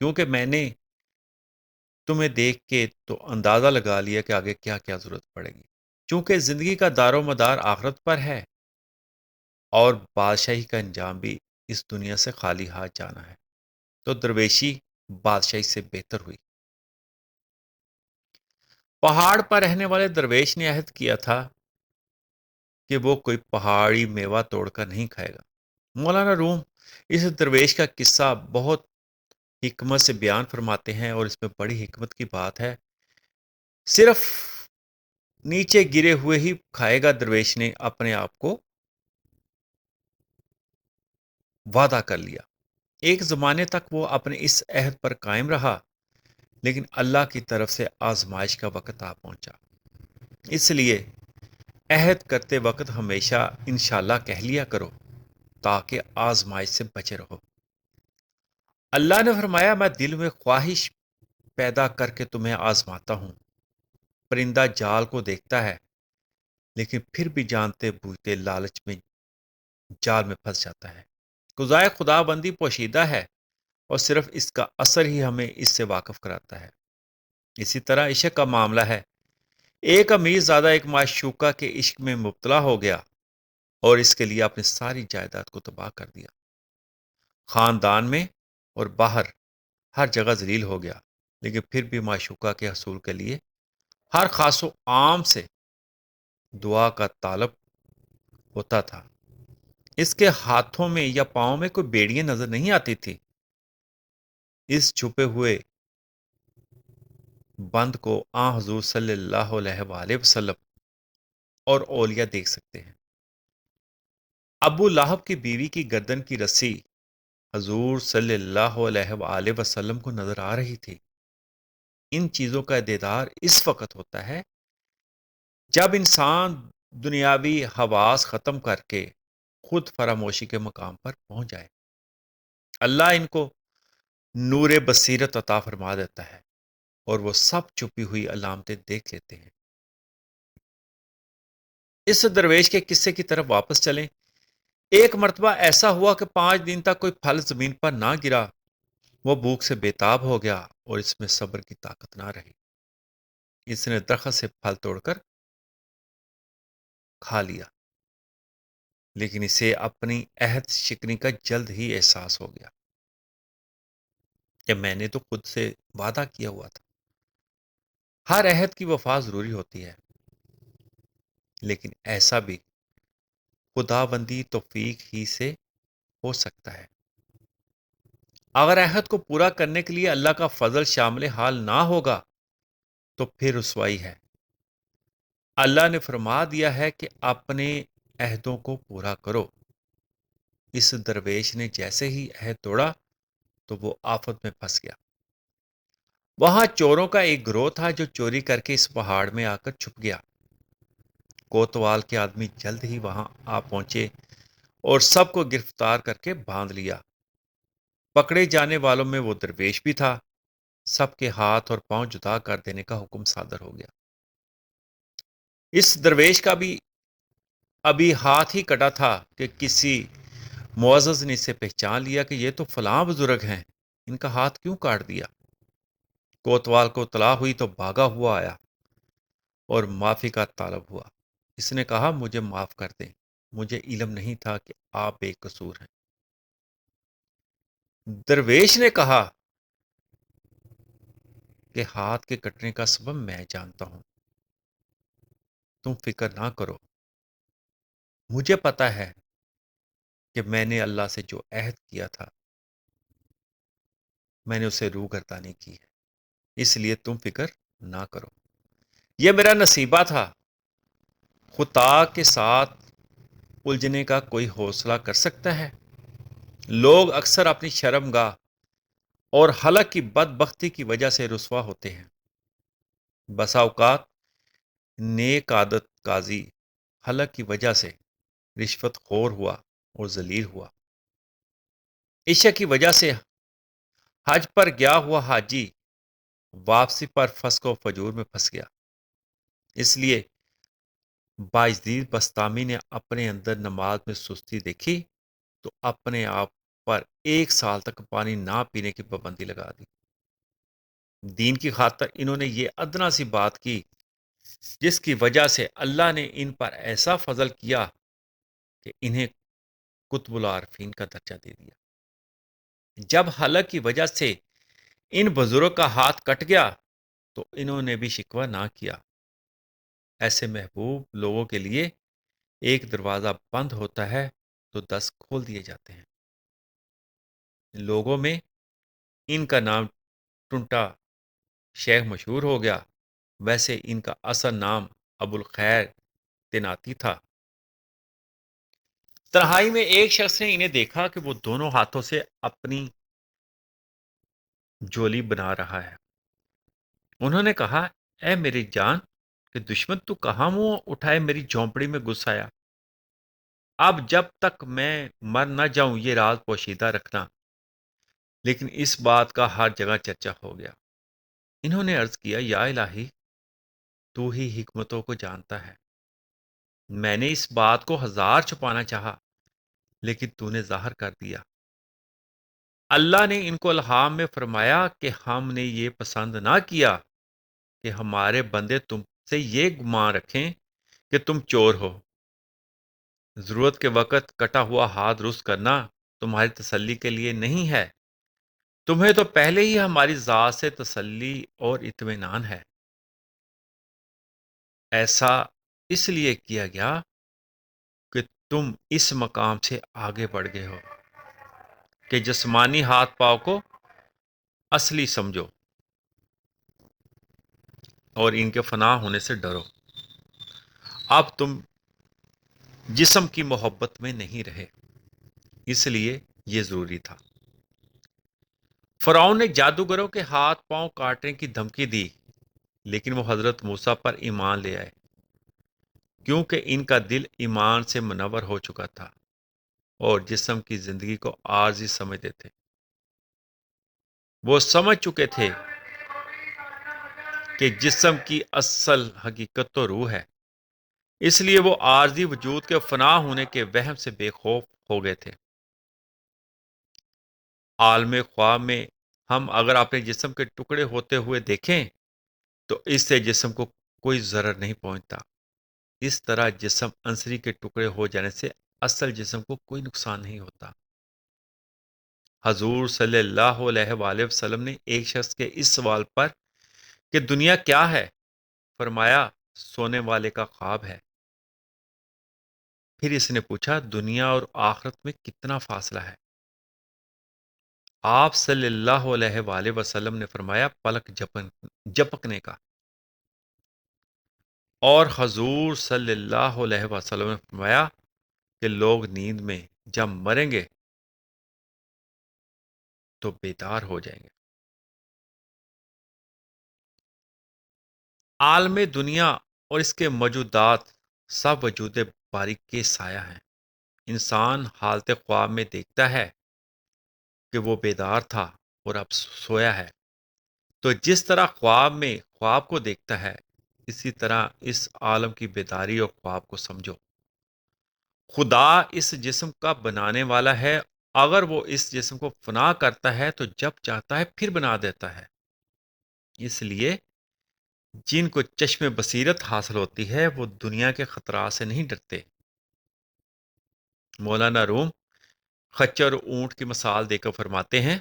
کیونکہ میں نے تمہیں دیکھ کے تو اندازہ لگا لیا کہ آگے کیا کیا ضرورت پڑے گی۔ چونکہ زندگی کا دار و مدار آخرت پر ہے اور بادشاہی کا انجام بھی اس دنیا سے خالی ہاتھ جانا ہے، تو درویشی بادشاہی سے بہتر ہوئی۔ پہاڑ پر رہنے والے درویش نے عہد کیا تھا کہ وہ کوئی پہاڑی میوہ توڑ کر نہیں کھائے گا۔ مولانا روم اس درویش کا قصہ بہت حکمت سے بیان فرماتے ہیں، اور اس میں بڑی حکمت کی بات ہے۔ صرف نیچے گرے ہوئے ہی کھائے گا درویش نے اپنے آپ کو وعدہ کر لیا۔ ایک زمانے تک وہ اپنے اس عہد پر قائم رہا، لیکن اللہ کی طرف سے آزمائش کا وقت آ پہنچا۔ اس لیے عہد کرتے وقت ہمیشہ انشاءاللہ کہہ لیا کرو تاکہ آزمائش سے بچے رہو۔ اللہ نے فرمایا، میں دل میں خواہش پیدا کر کے تمہیں آزماتا ہوں۔ پرندہ جال کو دیکھتا ہے لیکن پھر بھی جانتے بوجھتے لالچ میں جال میں پھنس جاتا ہے۔ قضائے خدا بندی پوشیدہ ہے اور صرف اس کا اثر ہی ہمیں اس سے واقف کراتا ہے۔ اسی طرح عشق کا معاملہ ہے۔ ایک امیر زادہ ایک معشوقہ کے عشق میں مبتلا ہو گیا اور اس کے لیے اپنی ساری جائیداد کو تباہ کر دیا۔ خاندان میں اور باہر ہر جگہ ذلیل ہو گیا، لیکن پھر بھی معشوقہ کے حصول کے لیے ہر خاص و عام سے دعا کا طالب ہوتا تھا۔ اس کے ہاتھوں میں یا پاؤں میں کوئی بیڑیاں نظر نہیں آتی تھی۔ اس چھپے ہوئے بند کو حضور صلی اللہ علیہ وآلہ وسلم اور اولیاء دیکھ سکتے ہیں۔ ابو لہب کی بیوی کی گردن کی رسی حضور صلی اللہ علیہ وآلہ وسلم کو نظر آ رہی تھی۔ ان چیزوں کا دیدار اس وقت ہوتا ہے جب انسان دنیاوی حواس ختم کر کے خود فراموشی کے مقام پر پہنچ جائے۔ اللہ ان کو نور بصیرت عطا فرما دیتا ہے اور وہ سب چھپی ہوئی علامتیں دیکھ لیتے ہیں۔ اس درویش کے قصے کی طرف واپس چلیں۔ ایک مرتبہ ایسا ہوا کہ 5 دن تک کوئی پھل زمین پر نہ گرا۔ وہ بھوک سے بے تاب ہو گیا اور اس میں صبر کی طاقت نہ رہی۔ اس نے درخت سے پھل توڑ کر کھا لیا، لیکن اسے اپنی عہد شکنی کا جلد ہی احساس ہو گیا کہ میں نے تو خود سے وعدہ کیا ہوا تھا۔ ہر عہد کی وفا ضروری ہوتی ہے، لیکن ایسا بھی خداوندی توفیق ہی سے ہو سکتا ہے۔ اگر عہد کو پورا کرنے کے لیے اللہ کا فضل شامل حال نہ ہوگا تو پھر رسوائی ہے۔ اللہ نے فرما دیا ہے کہ اپنے عہدوں کو پورا کرو۔ اس درویش نے جیسے ہی عہد توڑا تو وہ آفت میں پھنس گیا۔ وہاں چوروں کا ایک گروہ تھا جو چوری کر کے اس پہاڑ میں آ کر چھپ گیا۔ کوتوال کے آدمی جلد ہی وہاں آ پہنچے اور سب کو گرفتار کر کے باندھ لیا۔ پکڑے جانے والوں میں وہ درویش بھی تھا۔ سب کے ہاتھ اور پاؤں جدا کر دینے کا حکم صادر ہو گیا۔ اس درویش کا بھی ابھی ہاتھ ہی کٹا تھا کہ کسی معزز نے اسے پہچان لیا کہ یہ تو فلاں بزرگ ہیں، ان کا ہاتھ کیوں کاٹ دیا؟ کوتوال کو اطلاع ہوئی تو بھاگا ہوا آیا اور معافی کا طالب ہوا۔ اس نے کہا، مجھے معاف کر دیں، مجھے علم نہیں تھا کہ آپ بے قصور ہیں۔ درویش نے کہا کہ ہاتھ کے کٹنے کا سبب میں جانتا ہوں، تم فکر نہ کرو۔ مجھے پتا ہے کہ میں نے اللہ سے جو عہد کیا تھا میں نے اسے روگردانی کی ہے، اس لیے تم فکر نہ کرو۔ یہ میرا نصیبہ تھا۔ خطا کے ساتھ الجھنے کا کوئی حوصلہ کر سکتا ہے؟ لوگ اکثر اپنی شرمگاہ اور حلق کی بدبختی کی وجہ سے رسوا ہوتے ہیں۔ بسا اوقات نیک عادت قاضی حلق کی وجہ سے رشوت خور ہوا اور ذلیل ہوا۔ عشق کی وجہ سے حج پر گیا ہوا حاجی واپسی پر فسق و فجور میں پھنس گیا۔ اس لیے باجدید بستامی نے اپنے اندر نماز میں سستی دیکھی تو اپنے آپ پر 1 سال تک پانی نہ پینے کی پابندی لگا دی۔ دین کی خاطر انہوں نے یہ ادنا سی بات کی جس کی وجہ سے اللہ نے ان پر ایسا فضل کیا کہ انہیں قطب العارفین کا درجہ دے دیا۔ جب حلق کی وجہ سے ان بزرگوں کا ہاتھ کٹ گیا تو انہوں نے بھی شکوہ نہ کیا۔ ایسے محبوب لوگوں کے لیے ایک دروازہ بند ہوتا ہے تو 10 کھول دیے جاتے ہیں۔ لوگوں میں ان کا نام ٹنٹا شیخ مشہور ہو گیا، ویسے ان کا اصل نام ابو الخیر تناتی تھا۔ تنہائی میں ایک شخص نے انہیں دیکھا کہ وہ دونوں ہاتھوں سے اپنی جولی بنا رہا ہے۔ انہوں نے کہا، اے میری جان کہ دشمن تو کہاں منہ اٹھائے میری جھونپڑی میں گھس آیا۔ اب جب تک میں مر نہ جاؤں یہ راز پوشیدہ رکھنا۔ لیکن اس بات کا ہر جگہ چرچا ہو گیا۔ انہوں نے عرض کیا، یا الہی تو ہی حکمتوں کو جانتا ہے، میں نے اس بات کو ہزار چھپانا چاہا لیکن تو نے ظاہر کر دیا۔ اللہ نے ان کو الہام میں فرمایا کہ ہم نے یہ پسند نہ کیا کہ ہمارے بندے تم سے یہ گمان رکھیں کہ تم چور ہو۔ ضرورت کے وقت کٹا ہوا ہاتھ درست کرنا تمہاری تسلی کے لیے نہیں ہے، تمہیں تو پہلے ہی ہماری ذات سے تسلی اور اطمینان ہے۔ ایسا اس لیے کیا گیا کہ تم اس مقام سے آگے بڑھ گئے ہو کہ جسمانی ہاتھ پاؤں کو اصلی سمجھو اور ان کے فنا ہونے سے ڈرو۔ اب تم جسم کی محبت میں نہیں رہے، اس لیے یہ ضروری تھا۔ فرعون نے جادوگروں کے ہاتھ پاؤں کاٹنے کی دھمکی دی، لیکن وہ حضرت موسیٰ پر ایمان لے آئے کیونکہ ان کا دل ایمان سے منور ہو چکا تھا اور جسم کی زندگی کو عارضی سمجھتے تھے۔ وہ سمجھ چکے تھے کہ جسم کی اصل حقیقت تو روح ہے، اس لیے وہ عارضی وجود کے فنا ہونے کے وہم سے بے خوف ہو گئے تھے۔ عالم خواب میں ہم اگر اپنے جسم کے ٹکڑے ہوتے ہوئے دیکھیں تو اس سے جسم کو کوئی ضرر نہیں پہنچتا۔ اس طرح جسم عنصری کے ٹکڑے ہو جانے سے اصل جسم کو کوئی نقصان نہیں ہوتا۔ حضور صلی اللہ علیہ وآلہ وسلم نے ایک شخص کے اس سوال پر کہ دنیا کیا ہے فرمایا، سونے والے کا خواب ہے۔ پھر اس نے پوچھا، دنیا اور آخرت میں کتنا فاصلہ ہے؟ آپ صلی اللہ علیہ وآلہ وسلم نے فرمایا، پلک جھپکنے کا۔ اور حضور صلی اللہ علیہ وسلم نے فرمایا کہ لوگ نیند میں جب مریں گے تو بیدار ہو جائیں گے۔ عالم دنیا اور اس کے موجودات سب وجود باریک کے سایہ ہیں۔ انسان حالت خواب میں دیکھتا ہے کہ وہ بیدار تھا اور اب سویا ہے، تو جس طرح خواب میں خواب کو دیکھتا ہے اسی طرح اس عالم کی بیداری اور خواب کو سمجھو۔ خدا اس جسم کا بنانے والا ہے، اگر وہ اس جسم کو فنا کرتا ہے تو جب چاہتا ہے پھر بنا دیتا ہے۔ اس لیے جن کو چشم بصیرت حاصل ہوتی ہے وہ دنیا کے خطرات سے نہیں ڈرتے۔ مولانا روم خچر اور اونٹ کی مثال دے کر فرماتے ہیں،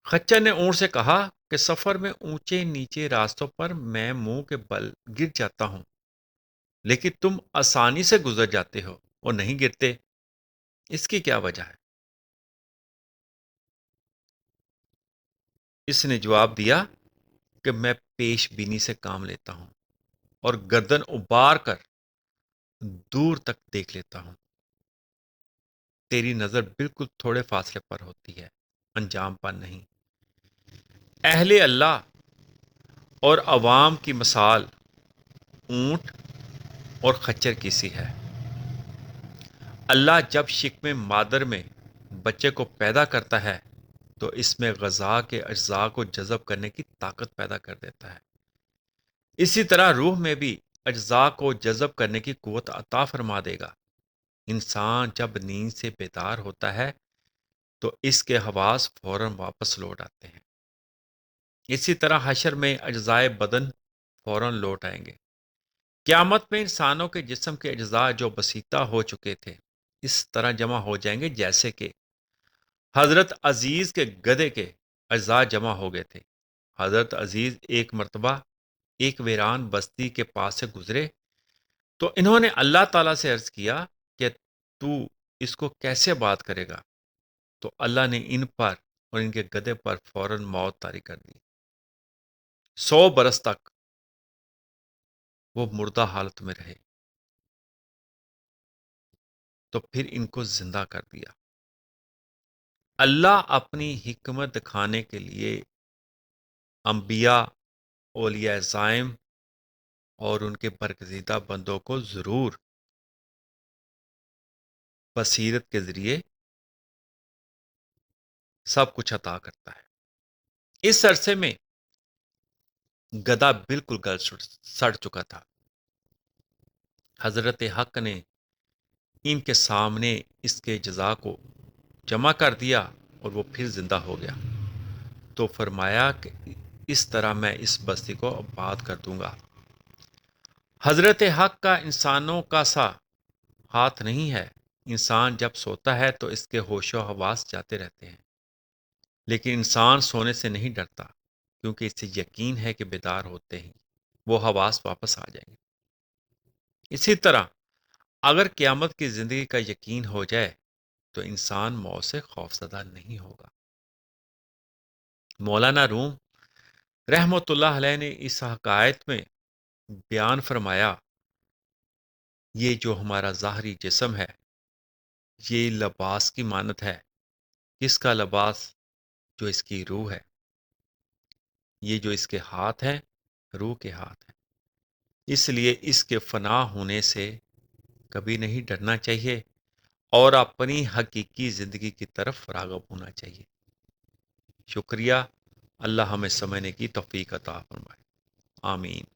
خچر نے اونٹ سے کہا کہ سفر میں اونچے نیچے راستوں پر میں منہ کے بل گر جاتا ہوں، لیکن تم آسانی سے گزر جاتے ہو اور نہیں گرتے، اس کی کیا وجہ ہے؟ اس نے جواب دیا کہ میں پیش بینی سے کام لیتا ہوں اور گردن ابار کر دور تک دیکھ لیتا ہوں۔ تیری نظر بالکل تھوڑے فاصلے پر ہوتی ہے، انجام پر نہیں۔ اہل اللہ اور عوام کی مثال اونٹ اور خچر کی سی ہے۔ اللہ جب شکم مادر میں بچے کو پیدا کرتا ہے تو اس میں غذا کے اجزاء کو جذب کرنے کی طاقت پیدا کر دیتا ہے۔ اسی طرح روح میں بھی اجزاء کو جذب کرنے کی قوت عطا فرما دے گا۔ انسان جب نیند سے بیدار ہوتا ہے تو اس کے حواس فوراً واپس لوٹ آتے ہیں۔ اسی طرح حشر میں اجزائے بدن فوراً لوٹ آئیں گے۔ قیامت میں انسانوں کے جسم کے اجزاء جو بسیطہ ہو چکے تھے اس طرح جمع ہو جائیں گے جیسے کہ حضرت عزیز کے گدھے کے اجزاء جمع ہو گئے تھے۔ حضرت عزیز ایک مرتبہ ایک ویران بستی کے پاس سے گزرے تو انہوں نے اللہ تعالیٰ سے عرض کیا کہ تو اس کو کیسے بات کرے گا؟ تو اللہ نے ان پر اور ان کے گدھے پر فوراً موت طاری کر دی۔ 100 برس تک وہ مردہ حالت میں رہے تو پھر ان کو زندہ کر دیا۔ اللہ اپنی حکمت دکھانے کے لیے انبیاء، اولیاء عزائم اور ان کے برگزیدہ بندوں کو ضرور بصیرت کے ذریعے سب کچھ عطا کرتا ہے۔ اس عرصے میں گدھا بالکل گل سڑ چکا تھا۔ حضرت حق نے ان کے سامنے اس کے جزا کو جمع کر دیا اور وہ پھر زندہ ہو گیا۔ تو فرمایا کہ اس طرح میں اس بستی کو آباد کر دوں گا۔ حضرت حق کا انسانوں کا سا ہاتھ نہیں ہے۔ انسان جب سوتا ہے تو اس کے ہوش و حواس جاتے رہتے ہیں، لیکن انسان سونے سے نہیں ڈرتا کیونکہ اسے یقین ہے کہ بیدار ہوتے ہی وہ حواس واپس آ جائیں گے۔ اسی طرح اگر قیامت کی زندگی کا یقین ہو جائے تو انسان موت سے خوفزدہ نہیں ہوگا۔ مولانا روم رحمۃ اللہ علیہ نے اس حکایت میں بیان فرمایا، یہ جو ہمارا ظاہری جسم ہے یہ لباس کی مانند ہے۔ کس کا لباس؟ جو اس کی روح ہے۔ یہ جو اس کے ہاتھ ہیں روح کے ہاتھ ہیں۔ اس لیے اس کے فنا ہونے سے کبھی نہیں ڈرنا چاہیے اور اپنی حقیقی زندگی کی طرف راغب ہونا چاہیے۔ شکریہ۔ اللہ ہمیں سمجھنے کی توفیق عطا فرمائے۔ آمین۔